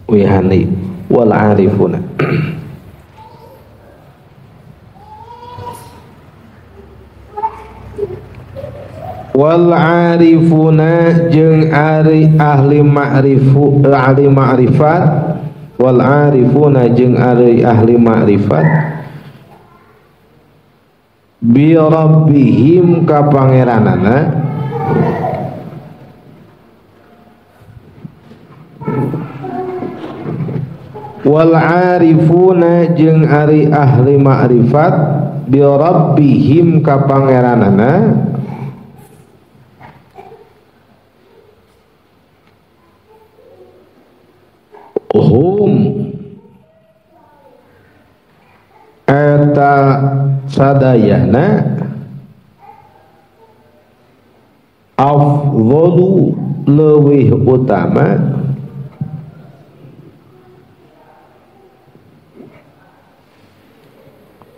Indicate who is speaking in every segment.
Speaker 1: wihani wal arifuna wal arifuna jeung ari ahli ma'rifat wal arifuna jeung ari ahli ma'rifat bi rabbihim ka pangeranana wal arifuna jeung ari ahli ma'rifat bi rabbihim ka pangeranana hum eta sadayana afdhalu leuwih utama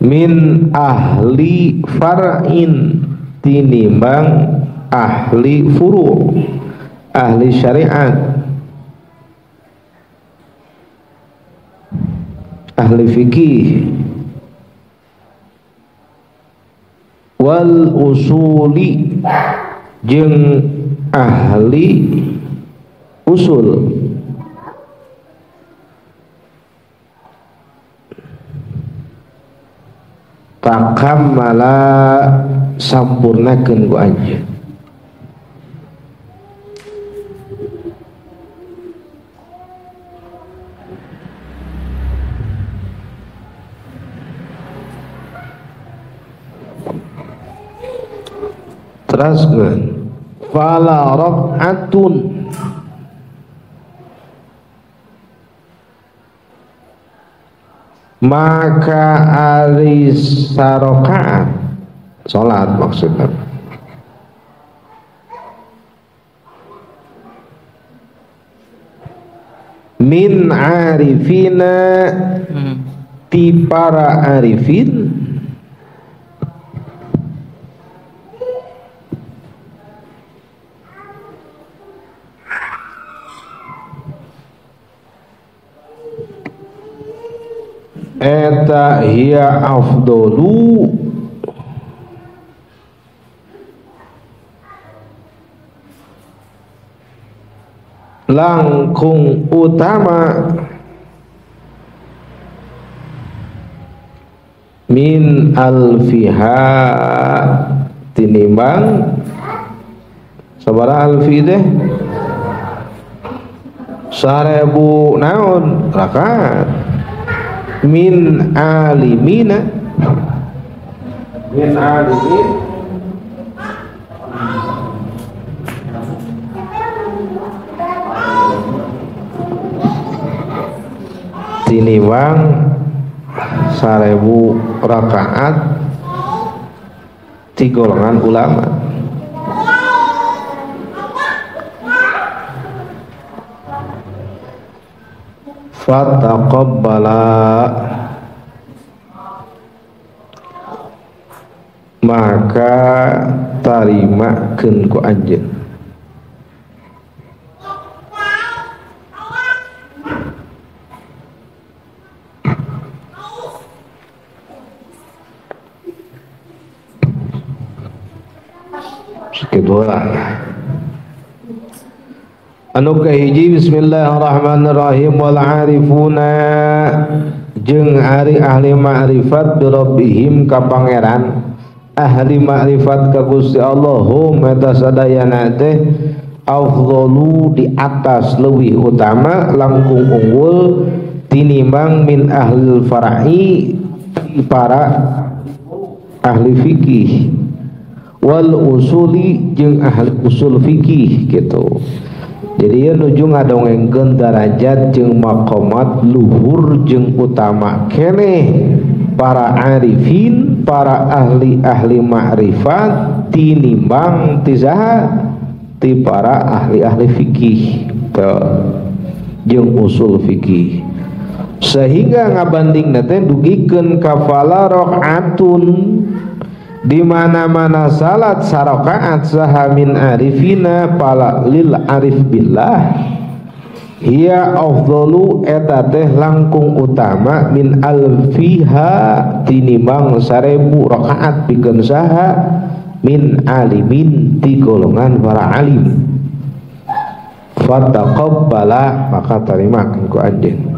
Speaker 1: min ahli far'in tinimbang ahli furu' ahli syariat ahli fikih wal usuli jeung ahli usul takammala sampurnakeun ku anjeun teraskeun fala raq'atun maka ari sarakaat salat maksudnya min arifina ti para arifin eta hiya afdalu langkung utama min alfiha tinimbang sabaraha alfi teh 1000 naon rakaat min alimina min alimin tinimbang 1000 rakaat ti golongan ulama fataqabbala maka tarimakeun ku anjeun sekidulah anu kahiji bismillahirrahmanirrahim wal arifuna jeung ari ahli ma'rifat bi rabbihim ka pangeran ahli ma'rifat ka Gusti Allah hum eta sadayana teh afdalu di atas leuwih utama langkung unggul tinimbang min ahli far'i para ahli fikih wal usuli jeung ahli usul fikih gitu. Jadi ya nuju ngadongengkeun darajat jeung maqamat luhur jeung utama keneh para arifin para ahli ma'rifat tinimbang tizaha ti para ahli fikih jeung usul fikih sehingga ngabandingna teh dugikeun kafala rakaatun di mana-mana salat sarakaat saha min arifina pala lil arif billah hiya afdalu eta teh langkung utama min alfiha tinimbang 1000 rakaat pikeun saha min alimin ti golongan para alim. Fataqabbala maka tarimakeun ku anjeun.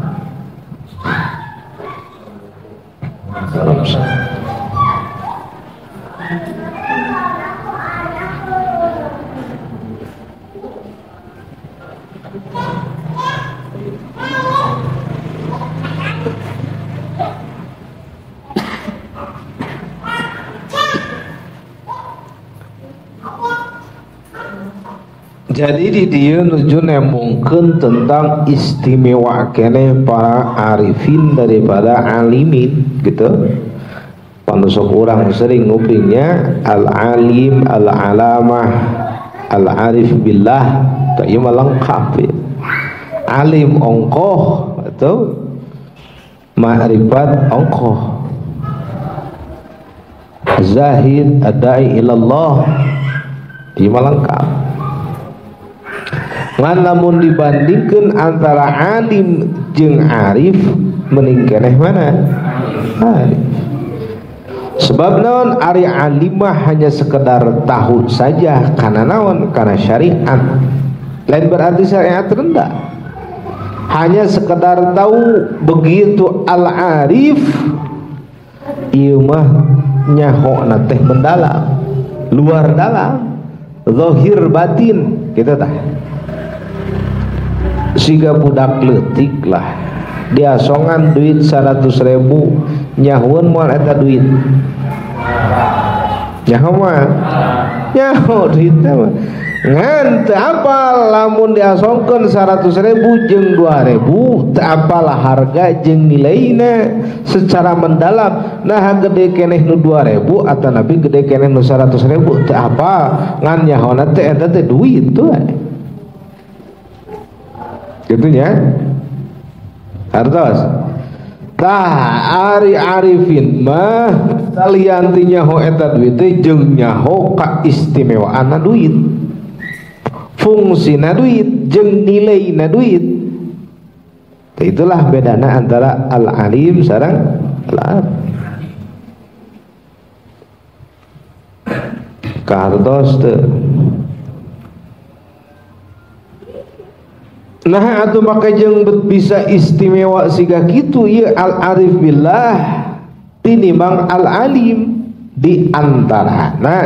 Speaker 1: Jadi di dia nuju nemungkeun tentang istimewa kene para arifin daripada alimin gitu. Panu sok urang sering ngupingnya al-alim, al-alamah, al-arif billah, teu ieu mah lengkap ya. Alim ongkoh atau ma'rifat ongkoh. Zahid adai ilallah ieu mah lengkap. Ngan lamun dibandingkan antara alim jeung arif mending keneh mana? Arif. Sebab naon ari alimah hanya sekedar tahu saja karena naon? Karena syariat. Lain berarti syariat rendah. Hanya sekedar tahu begitu al-arif ieu mah nyahona teh mendalam, luar dalam, zahir batin kita tah. Siga budak leutik lah dia songan duit 100.000 nyahuan moal eta duit nyaho mah nyaho duit mah ngan teu apal lamun diasongkeun 100.000 jeung 2.000 teu apal harga jeung nilaina secara mendalam. Nah gede keneh nu 2.000 atau nabi gede keneh nu 100.000 teu apal ngan nyahona teh eta teh duit tuh gitunya hartos tah ari arifin mah salianti nyaho eta duit teh jeung nyaho kaistimewaanna duit, fungsina duit jeung nilaina duit. Itulah bedana antara al-alim sareng al-arif. Kartos teu. Nah atuh maka jeung bisa istimewa siga kitu ieu al-arif billah tinimbang al-alim. Di antarana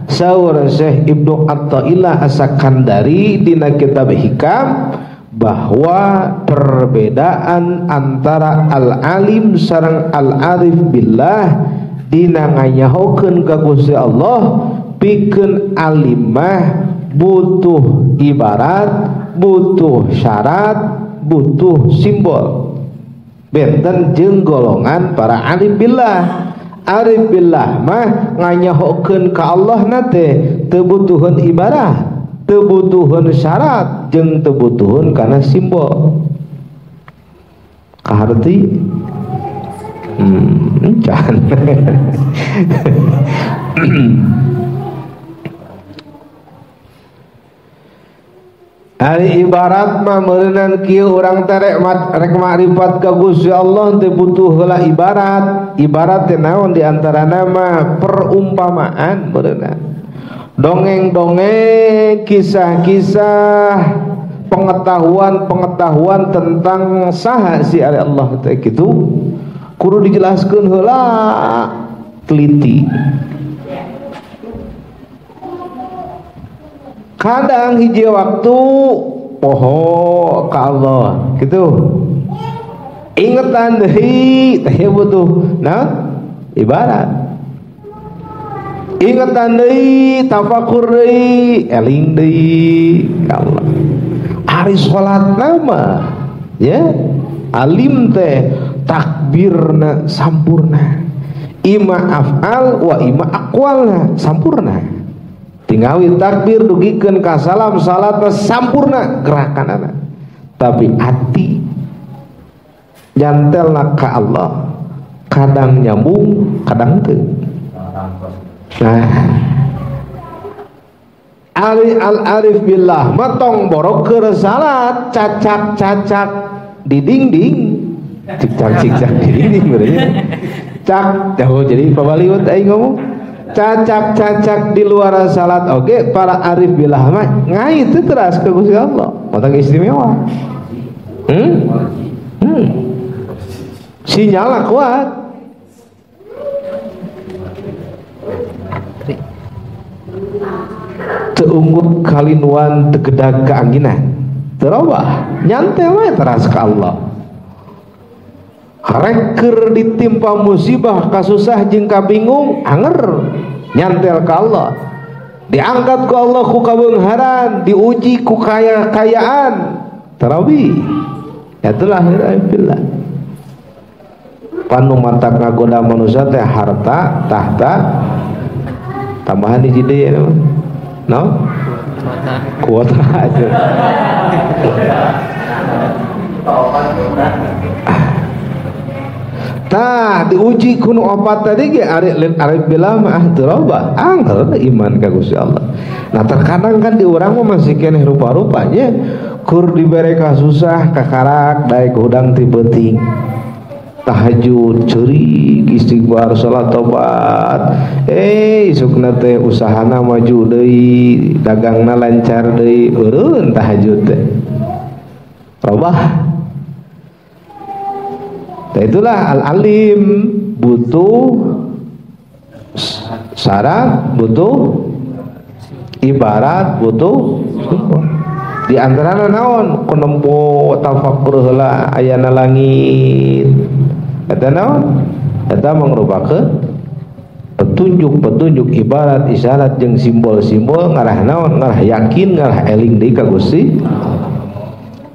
Speaker 1: saur Syekh Ibnu Athaillah As-Sakandari dina kitab Hikam bahwa perbedaan antara al-alim sareng al-arif billah dina nganyahokeun ka Gusti Allah pikeun alim mah butuh ibarat, butuh syarat, butuh simbol. Benten jeung golongan para arif billah. Arif billah mah nganyahokeun ka Allah nate teu butuhun ibarat, teu butuhun syarat, jeung teu butuhun kana simbol. Kaharti can. Ari ibarat mah meureunan kieu urang teh rek makrifat ka Gusti Allah teh butuh heula ibarat. Ibarat teh naon di antarana mah perumpamaan meureunan. Dongeng-dongeng, kisah-kisah, pengetahuan-pengetahuan tentang saha si ari Allah teh kitu kudu dijelaskeun heula teliti. Kadang hiji waktu poho ka Allah gitu ingetan deui teh butuh nah ibarat ingetan deui tafakur deui eling deui ka Allah. Ari salat nama ya alim teh takbirna sampurna, ima afal wa ima aqwalna sampurna. Tinggawi takbir dugikeun ka salam salatna sampurna gerakanana, tapi hati nyantelna ka Allah kadang nyambung kadang teu. Nah al arif billah matong borok ke salat cacak di dinding cicak di dinding berarti cak jauh jadi pabaliut aing ngomong cacak di luar salat oke para arif billah mah ngai itu teras ke Gusti Allah matang istimewa sinyalnya kuat teunggut kalinuan tegedag keangginan terobah nyantel we teras ke Allah reker ditimpa musibah kasusah jeung kabingung anger nyantel ke Allah diangkat ku Allah ku kabeungharan diuji ku kayaan tarawi itulah billah panu matak ngagoda manusia teh harta tahta tambahan di jide no kuota aja tah diuji kuno opat tadi ge arif billah mah terobah angel iman ka Gusti Allah. Nah terkadang kan di urang mah masih keneh rupa-rupanya kur dibere kasusah kakarak daek hudang ti beuting tahajud ceurik istighfar salat tobat isukna teh usahana maju deui dagangna lancar deui eureun tahajud teh robah. Nah, itulah al-alim butuh syarat butuh ibarat butuh di antara naon kunempo tafakkur heula ayana langit eta naon eta mangrupakeun petunjuk ibarat isyarat jeung simbol-simbol ngarah naon ngarah yakin ngarah eling deui ka Gusti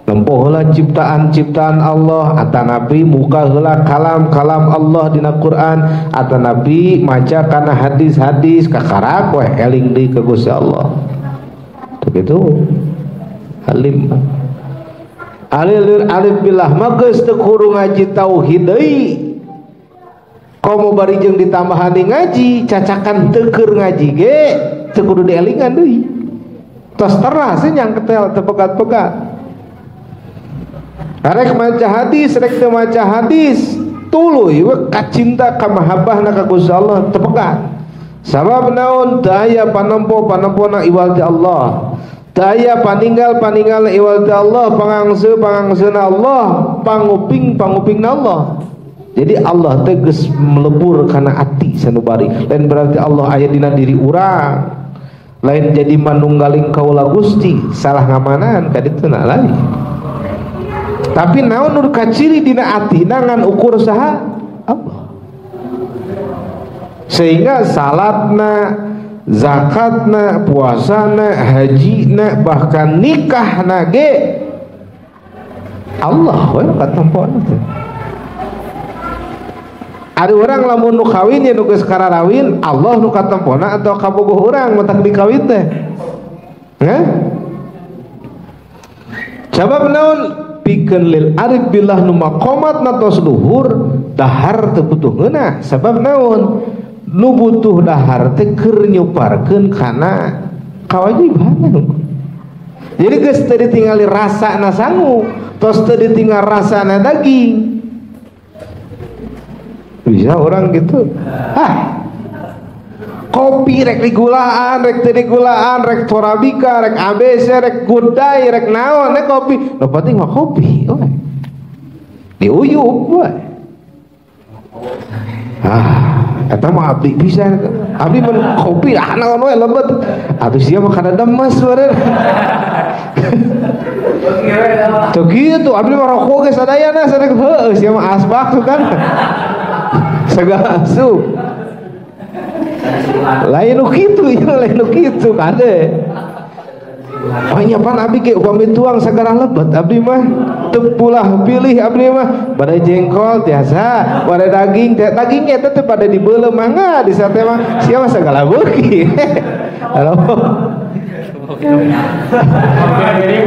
Speaker 1: nempo heula ciptaan Allah atanapi muka heula kalam Allah dina Quran atanapi maca kana hadis-hadis kakarak we eling deui ka Gusti Allah begitu alim alif billah mah geus teu kudu ngaji tauhid deui komo bari jeung ditambahan ngaji cacakan teu keur ngaji ge teu kudu dielingan deui tos teras yang ketel teu pegat-pegat rek maca hadis rek teu maca hadis tuluy we kacinta ka mahabbahna ka Gusti Allah teu pegat sabab naon teu aya panempo-panempona iwal ti Allah teu aya paninggal iwal ti Allah pangangseuna Allah pangupingna Allah jadi Allah teh geus melebur kana ati sanubari lain berarti Allah aya dina diri urang lain jadi manunggaling kaula Gusti salah ngamanan ka ditu na lain tapi naon nur kaciri dina ati ngan ukur saha Allah sehingga salatna zakatna puasana hajina bahkan nikahna ge Allah we katampona teh ari urang lamun nu kawin ya nu geus kararawin Allah nu katampona atau kabogoh urang matak dikawin teh sabab naon pikeun lil arif billah nu maqamat natos luhur dahar teu butuh ngeunah sabab naon nu butuh dahar teh keur nyuparkeun kana kawajiban jadi geus teu ditingali rasana sangu tos teu ditinggal rasana daging bisa orang gitu kopi rek digulaan rek teu digulaan rek torabika rek ABC rek gudai rek naon kopi nu penting mah kopi we diuyup we eta mah abdi pisan abdi mun kopi naon we lembet atuh sia mah kada demes beureun teu kitu abdi mah rokok ge sadayana sadek heuh sia mah asbak kan segala asup lain nu kitu ya lain nu kitu kade panyapan abdi ge upami tuang sagara lebet abdi mah teu pulah pilih abdi mah bade jengkol tiasa bade daging dagingnya teh pada dibeuleuh mangga di sate mah sia mah sagala beuki halo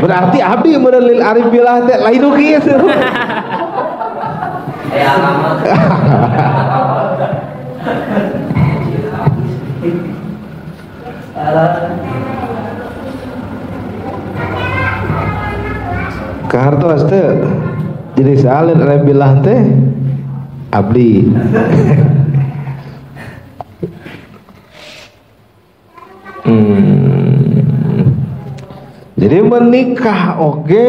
Speaker 1: berarti abdi meureun lil arif billah teh lain nu kitu Kahartos teh jadi salin ada bilang teh abdi. Jadi menikah oke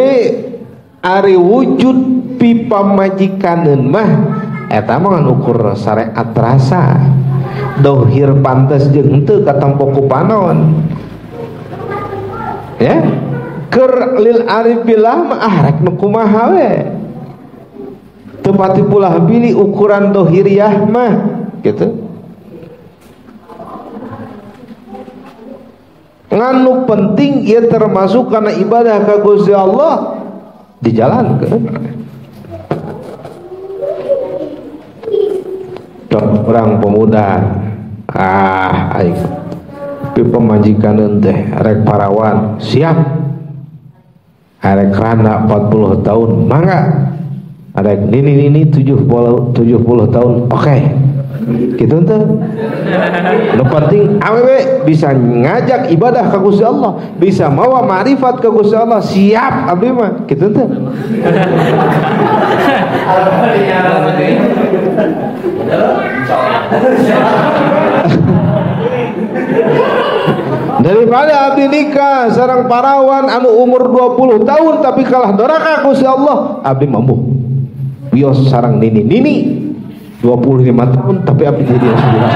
Speaker 1: ari wujud pipa majikaneun mah eta mah ukur syariat rasa dohir pantes jeung henteu katampo ku panon ya keur lil arif billah mah rek nu kumaha we teu pati pula bili ukuran dohiriyah mah gitu. Nganu penting ia termasuk karena ibadah ka Gusti Allah dijalankeun. Orang pemuda aing pi pemajikan teh rek parawan siap rek randa 40 tahun mangga rek nini 70 tahun oke. Gitu teh nu penting awewe bisa ngajak ibadah ka Gusti Allah, bisa mawa ma'rifat ka Gusti Allah, siap abdi mah kitu teh. Daripada abdi nikah sareng parawan anu umur 20 tahun tapi kalah doraka Gusti Allah, abdi mampu bios sareng nini 25 tahun tapi abdi jadi Rasulullah.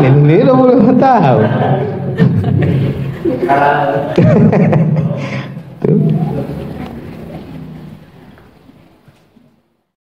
Speaker 1: Ini 25 tahun.